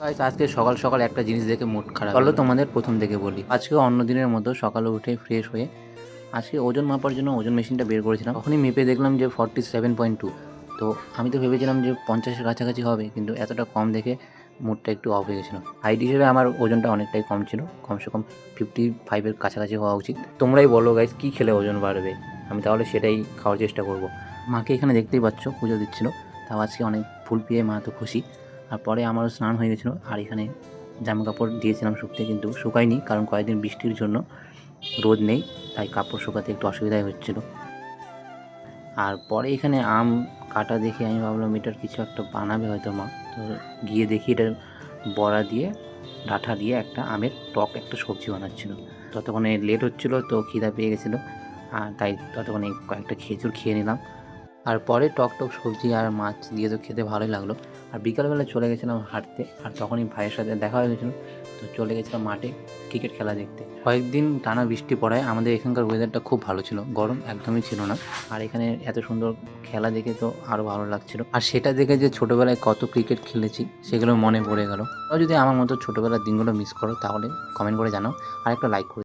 Guys আজকে সকাল সকাল একটা জিনিস দেখে মুড খারাপ হলো। তোমাদের প্রথম থেকে বলি, আজকে অন্য দিনের মতো সকালে উঠে ফ্রেশ হয়ে আজকে ওজন মাপার জন্য ওজন মেশিনটা বের করেছিলাম। তখনই মেপে দেখলাম যে 47.2। তো আমি তো ভেবেছিলাম যে 50-এর কাছাকাছি হবে, কিন্তু এতটা কম দেখে মুডটা একটু অফ হয়ে গেছিলো। হাইট হিসেবে আমার ওজনটা অনেকটাই কম ছিল, কমসে কম 55-এর কাছাকাছি হওয়া উচিত। তোমরাই বলো গাইস, কী খেলে ওজন বাড়বে? আমি তাহলে সেটাই খাওয়ার চেষ্টা করব। মাকে এখানে দেখতেই পাচ্ছ, পুজো দিচ্ছিল। তাও আজকে অনেক ফুল পেয়ে মা তো খুশি। আর পরে আমারও স্নান হয়ে গেছিলো। আর এখানে জামা কাপড় দিয়েছিলাম শুকতে, কিন্তু শুকায়নি, কারণ কয়েকদিন বৃষ্টির জন্য রোদ নেই, তাই কাপড় শুকাতে একটু অসুবিধাই হচ্ছিল। আর পরে এখানে আম কাটা দেখে আমি ভাবলাম এটার কিছু একটা বানাবে হয়তো মা। তো গিয়ে দেখি এটা বড়া দিয়ে ডাঁটা দিয়ে একটা আমের টক একটা সবজি বানাচ্ছিল। ততক্ষণে লেট হচ্ছিলো, তো খিদা পেয়ে গেছিলো, আর তাই ততক্ষণে কয়েকটা খেজুর খেয়ে নিলাম। আর পরে টক টক সবজি আর মাছ দিয়ে তো খেতে ভালোই লাগলো। আর বিকালবেলা চলে গেছিলাম হাঁটতে, আর তখনই ভাইয়ের সাথে দেখা হয়ে গেছিলো। তো চলে গেছিলাম মাঠে ক্রিকেট খেলা দেখতে। কয়েকদিন টানা বৃষ্টি পড়ায় আমাদের এখানকার ওয়েদারটা খুব ভালো ছিল, গরম একদমই ছিল না। আর এখানে এত সুন্দর খেলা দেখে তো আরও ভালো লাগছিল। আর সেটা দেখে যে ছোটোবেলায় কত ক্রিকেট খেলেছি সেগুলো মনে পড়ে গেল। যদি আমার মতো ছোটোবেলার দিনগুলো মিস করো, তাহলে কমেন্ট করে জানাও আর একটা লাইক করে